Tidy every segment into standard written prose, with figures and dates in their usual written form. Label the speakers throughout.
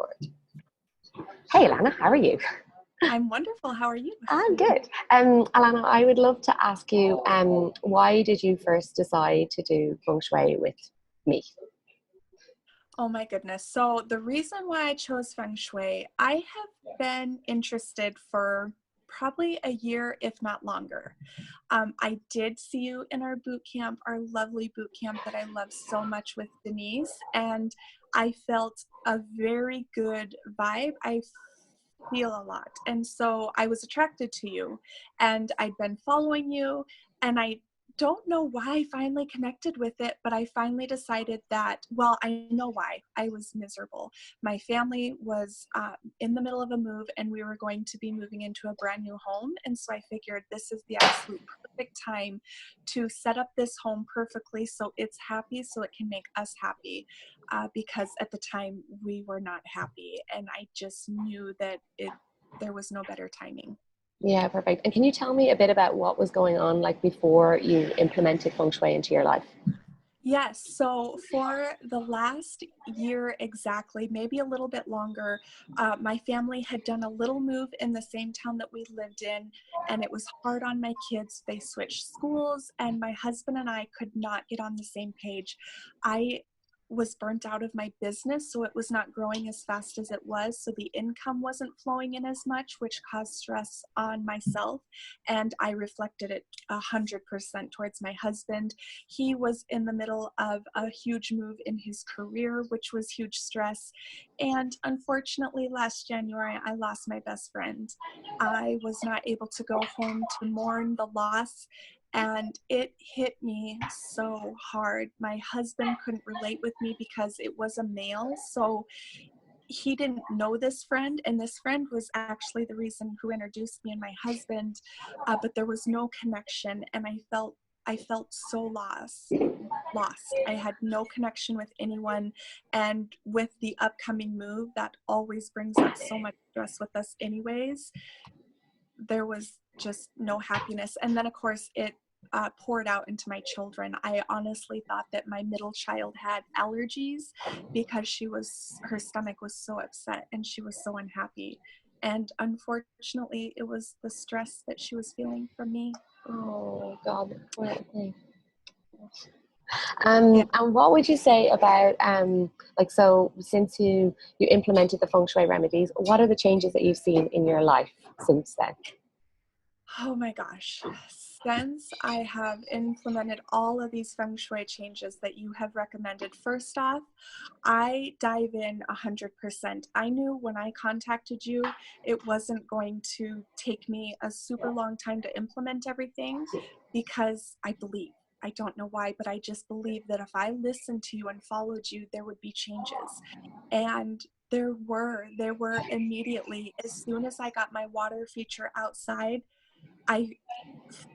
Speaker 1: record. Hey, Alanna, how are you?
Speaker 2: I'm wonderful. How are you?
Speaker 1: I'm good. Alanna, I would love to ask you, why did you first decide to do feng shui with me?
Speaker 2: Oh my goodness. So the reason why I chose feng shui, I have been interested for probably a year, if not longer. I did see you in our boot camp, our lovely boot camp that I love so much with Denise, and I felt a very good vibe. I feel a lot. And so I was attracted to you, and I'd been following you, and I don't know why I finally connected with it, but I finally decided that, well, I know why. I was miserable. My family was in the middle of a move, and we were going to be moving into a brand new home. And so I figured this is the absolute perfect time to set up this home perfectly so it's happy, so it can make us happy. Because at the time we were not happy, and I just knew that there was no better timing.
Speaker 1: Yeah, perfect. And can you tell me a bit about what was going on like before you implemented feng shui into your life?
Speaker 2: Yes, so for the last year exactly, maybe a little bit longer, my family had done a little move in the same town that we lived in, and it was hard on my kids. They switched schools, and my husband and I could not get on the same page. I was burnt out of my business, so it was not growing as fast as it was, so the income wasn't flowing in as much, which caused stress on myself, and I reflected it 100% towards my husband. He was in the middle of a huge move in his career, which was huge stress. And unfortunately, last January, I lost my best friend. I was not able to go home to mourn the loss. And it hit me so hard. My husband couldn't relate with me because it was a male. So he didn't know this friend, and this friend was actually the reason who introduced me and my husband, but there was no connection, and I felt so lost. I had no connection with anyone, and with the upcoming move that always brings up so much stress with us anyways, there was just no happiness. And then of course it poured out into my children. I honestly thought that my middle child had allergies because her stomach was so upset and she was so unhappy. And unfortunately, it was the stress that she was feeling from me.
Speaker 1: Oh God, poor thing.
Speaker 2: Yeah.
Speaker 1: And what would you say about like, so since you implemented the feng shui remedies, what are the changes that you've seen in your life since then?
Speaker 2: Oh my gosh. Since I have implemented all of these feng shui changes that you have recommended, first off, I dive in 100%. I knew when I contacted you, it wasn't going to take me a super long time to implement everything because I believe. I don't know why, but I just believe that if I listened to you and followed you, there would be changes. And there were immediately, as soon as I got my water feature outside, I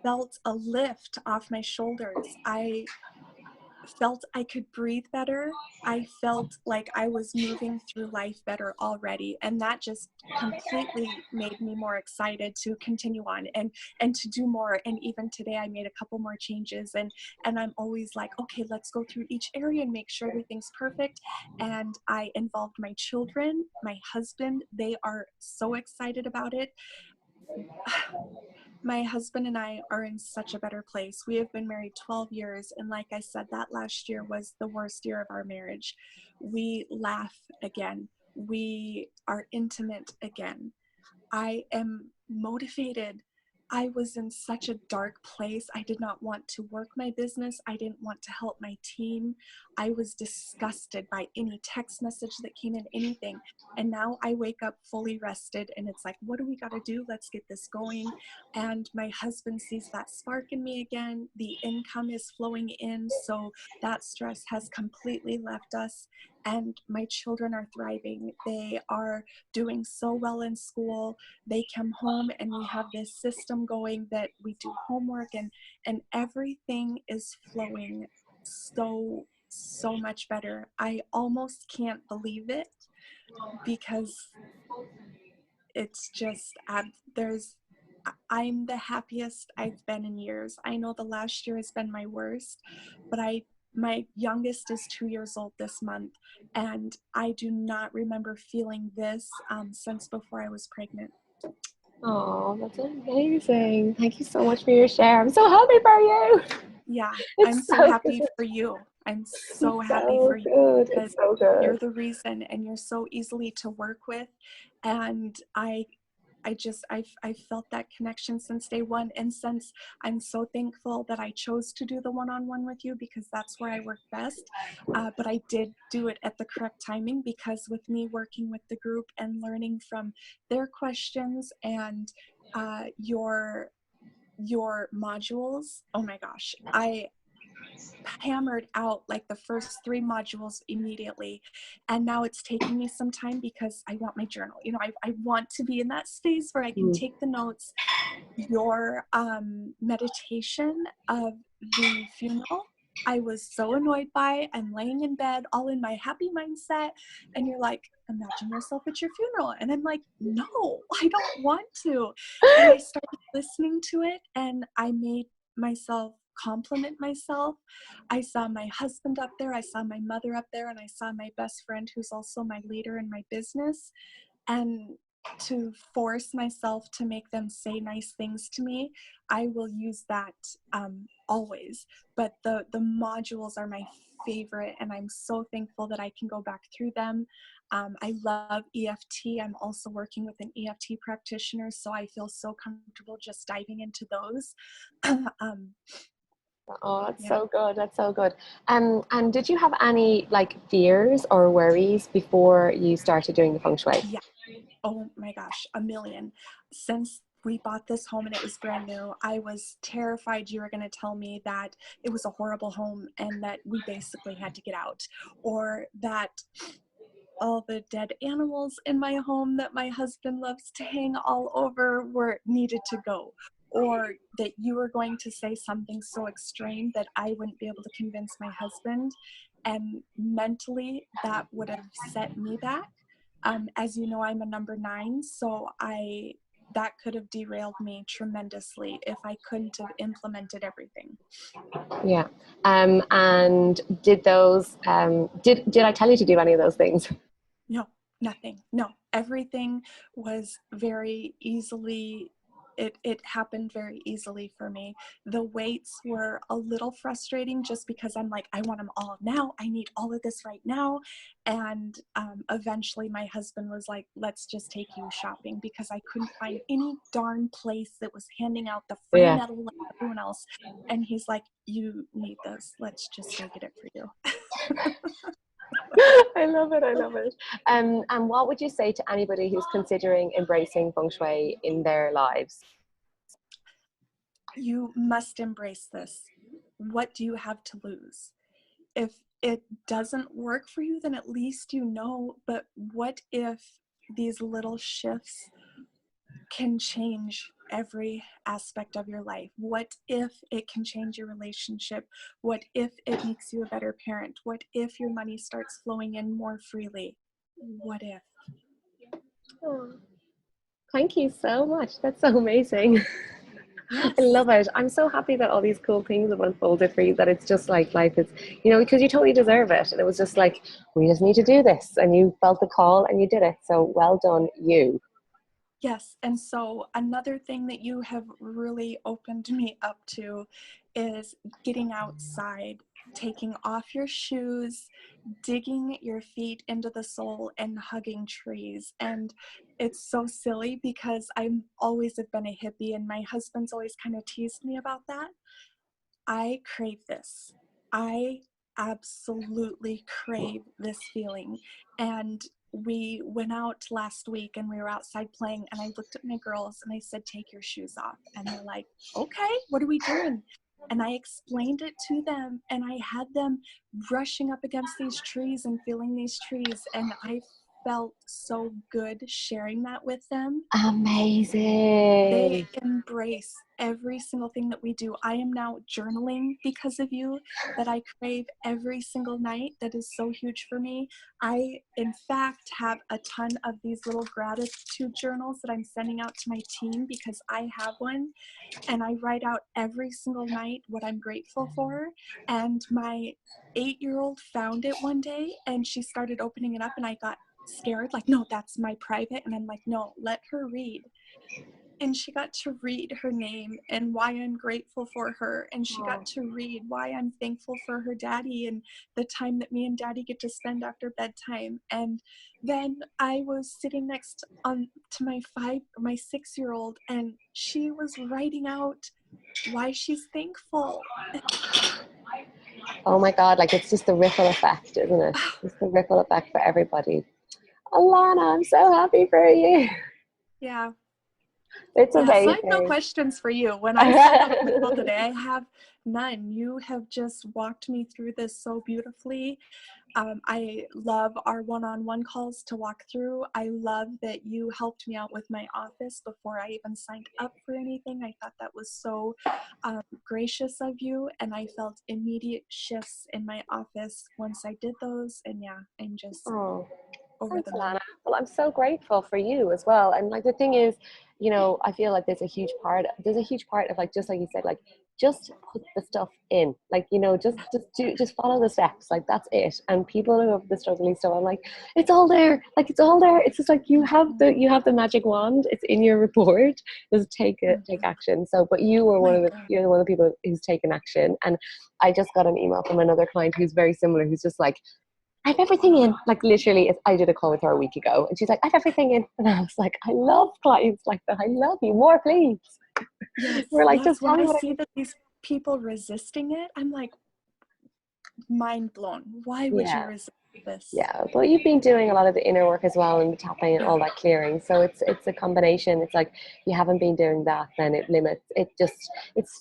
Speaker 2: felt a lift off my shoulders. I felt I could breathe better. I felt like I was moving through life better already. And that just completely made me more excited to continue on and to do more. And even today I made a couple more changes, and I'm always like, okay, let's go through each area and make sure everything's perfect. And I involved my children, my husband. They are so excited about it. My husband and I are in such a better place. We have been married 12 years, and like I said, that last year was the worst year of our marriage. We laugh again. We are intimate again. I am motivated. I was in such a dark place. I did not want to work my business. I didn't want to help my team. I was disgusted by any text message that came in, anything. And now I wake up fully rested, and it's like, what do we got to do? Let's get this going. And my husband sees that spark in me again. The income is flowing in. So that stress has completely left us. And my children are thriving. They are doing so well in school. They come home, and we have this system going that we do homework, and everything is flowing so much better. I almost can't believe it because it's just I'm the happiest I've been in years. I know the last year has been my worst, but I My youngest is 2 years old this month, and I do not remember feeling this since before I was pregnant.
Speaker 1: Oh, that's amazing. Thank you so much for your share. I'm so happy for you.
Speaker 2: Yeah, I'm
Speaker 1: It's
Speaker 2: so
Speaker 1: so
Speaker 2: happy
Speaker 1: good.
Speaker 2: for you. I'm so
Speaker 1: It's
Speaker 2: happy
Speaker 1: so
Speaker 2: for you
Speaker 1: good.
Speaker 2: because
Speaker 1: It's so
Speaker 2: you're
Speaker 1: good.
Speaker 2: the reason, and you're so easily to work with. And I felt that connection since day one. And since I'm so thankful that I chose to do the one-on-one with you, because that's where I work best. But I did do it at the correct timing, because with me working with the group and learning from their questions and your modules, oh my gosh, I hammered out like the first 3 modules immediately, and now it's taking me some time because I want my journal. I want to be in that space where I can
Speaker 1: Mm.
Speaker 2: take the notes. Your meditation of the funeral, I was so annoyed by. I'm laying in bed all in my happy mindset, and you're like, imagine yourself at your funeral, and I'm like, no, I don't want to. And I started listening to it, and I made myself compliment myself. I saw my husband up there, I saw my mother up there, and I saw my best friend, who's also my leader in my business. And to force myself to make them say nice things to me, I will use that always. But the modules are my favorite, and I'm so thankful that I can go back through them. I love EFT. I'm also working with an EFT practitioner, so I feel so comfortable just diving into those. um,
Speaker 1: Oh, that's
Speaker 2: yeah.
Speaker 1: so good. That's so good. And did you have any like fears or worries before you started doing the feng shui?
Speaker 2: Yeah. Oh my gosh, a million. Since we bought this home and it was brand new, I was terrified you were going to tell me that it was a horrible home and that we basically had to get out, or that all the dead animals in my home that my husband loves to hang all over were needed to go, or that you were going to say something so extreme that I wouldn't be able to convince my husband. And mentally, that would have set me back. As you know, I'm a number 9, so that could have derailed me tremendously if I couldn't have implemented everything.
Speaker 1: Yeah. And did those did I tell you to do any of those things?
Speaker 2: No, nothing. No, everything was very easily, it happened very easily for me. The waits were a little frustrating just because I'm like, I want them all now. I need all of this right now. And eventually my husband was like, let's just take you shopping, because I couldn't find any darn place that was handing out the free
Speaker 1: Yeah.
Speaker 2: metal like everyone else. And he's like, you need this. Let's just go get it for you.
Speaker 1: I love it. I love it. And what would you say to anybody who's considering embracing feng shui in their lives?
Speaker 2: You must embrace this. What do you have to lose? If it doesn't work for you, then at least you know. But what if these little shifts can change every aspect of your life? What if it can change your relationship? What if it makes you a better parent? What if your money starts flowing in more freely? What if?
Speaker 1: Oh, thank you so much. That's so amazing. I
Speaker 2: Yes.
Speaker 1: love it. I'm so happy that all these cool things have unfolded for you, that it's just like life is, because you totally deserve it. And it was just like, we just need to do this. And you felt the call and you did it. So well done, you.
Speaker 2: Yes, and so another thing that you have really opened me up to is getting outside, taking off your shoes, digging your feet into the soil, and hugging trees. And it's so silly because I'm always have been a hippie, and my husband's always kind of teased me about that. I crave this. I absolutely crave this feeling. And we went out last week and we were outside playing, and I looked at my girls and I said, take your shoes off. And they're like, okay, what are we doing? And I explained it to them, and I had them brushing up against these trees and feeling these trees. And I felt so good sharing that with them.
Speaker 1: Amazing.
Speaker 2: They embrace every single thing that we do. I am now journaling because of you that I crave every single night. That is so huge for me. I, in fact, have a ton of these little gratitude journals that I'm sending out to my team because I have one, and I write out every single night what I'm grateful for. And my 8-year-old found it one day and she started opening it up, and I got scared, like, no, that's my private. And I'm like, no, let her read. And she got to read her name and why I'm grateful for her. And she got to read why I'm thankful for her daddy and the time that me and daddy get to spend after bedtime. And then I was sitting next to my 6-year-old, and she was writing out why she's thankful.
Speaker 1: Oh my God, like it's just the ripple effect, isn't it? It's the ripple effect for everybody. Alanna, I'm so happy for you.
Speaker 2: Yeah.
Speaker 1: It's
Speaker 2: Yeah, so I have no
Speaker 1: amazing.
Speaker 2: questions for you. When I spoke up on the call today, I have none. You have just walked me through this so beautifully. I love our one-on-one calls to walk through. I love that you helped me out with my office before I even signed up for anything. I thought that was so gracious of you, and I felt immediate shifts in my office once I did those. And yeah, I'm just
Speaker 1: Oh,
Speaker 2: over
Speaker 1: thanks,
Speaker 2: the moon.
Speaker 1: Alanna. Well, I'm so grateful for you as well. And like the thing is, I feel like there's a huge part of like, just like you said, like just put the stuff in, like, just follow the steps. Like that's it. And people who have the struggling stuff, I'm like, it's all there. Like it's all there. It's just like you have the magic wand. It's in your report. Just take action. So, but you're one of the people who's taken action. And I just got an email from another client who's very similar, who's just like, I have everything in. Like literally, I did a call with her a week ago, and she's like, I have everything in. And I was like, I love clients like that. I love you. More, please.
Speaker 2: Yes,
Speaker 1: We're like,
Speaker 2: yes.
Speaker 1: just tell
Speaker 2: When
Speaker 1: me
Speaker 2: I
Speaker 1: what I
Speaker 2: see
Speaker 1: need.
Speaker 2: that these people resisting it, I'm like, mind blown. Why would you
Speaker 1: Yeah.
Speaker 2: resist this?
Speaker 1: Yeah, but you've been doing a lot of the inner work as well, and the tapping and
Speaker 2: Yeah,
Speaker 1: all that clearing. So it's a combination. It's like you haven't been doing that, then it limits. It's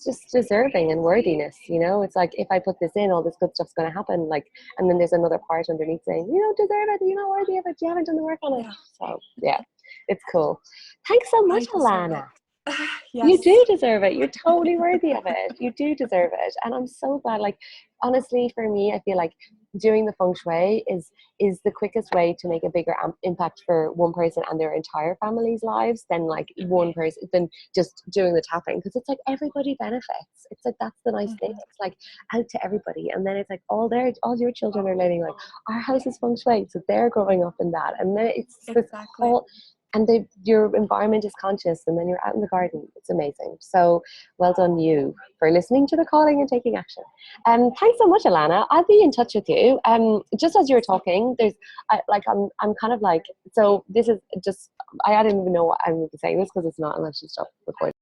Speaker 1: just deserving and worthiness. It's like if I put this in, all this good stuff's going to happen. Like, and then there's another part underneath saying you don't deserve it. You're not worthy of it. You haven't done the work on it.
Speaker 2: yeah.
Speaker 1: So yeah, it's cool. Thanks so much,
Speaker 2: I deserve
Speaker 1: Alanna.
Speaker 2: it.
Speaker 1: You
Speaker 2: Yes.
Speaker 1: do deserve it. You're totally worthy of it. You do deserve it. And I'm so glad. Like, honestly, for me, I feel like doing the feng shui is the quickest way to make a bigger impact for one person and their entire family's lives than like one person, than just doing the tapping. Because it's like everybody benefits. It's like that's the nice thing.
Speaker 2: Mm-hmm.
Speaker 1: It's like out to everybody. And then it's like all your children are learning like our house is feng shui. So they're growing up in that. And then it's this
Speaker 2: Exactly.
Speaker 1: whole, and your environment is conscious, and then you're out in the garden. It's amazing. So well done you for listening to the calling and taking action. Thanks so much, Alanna. I'll be in touch with you. Just as you were talking, I'm kind of like, so this is just, I didn't even know what I'm saying this because it's not unless you stop recording.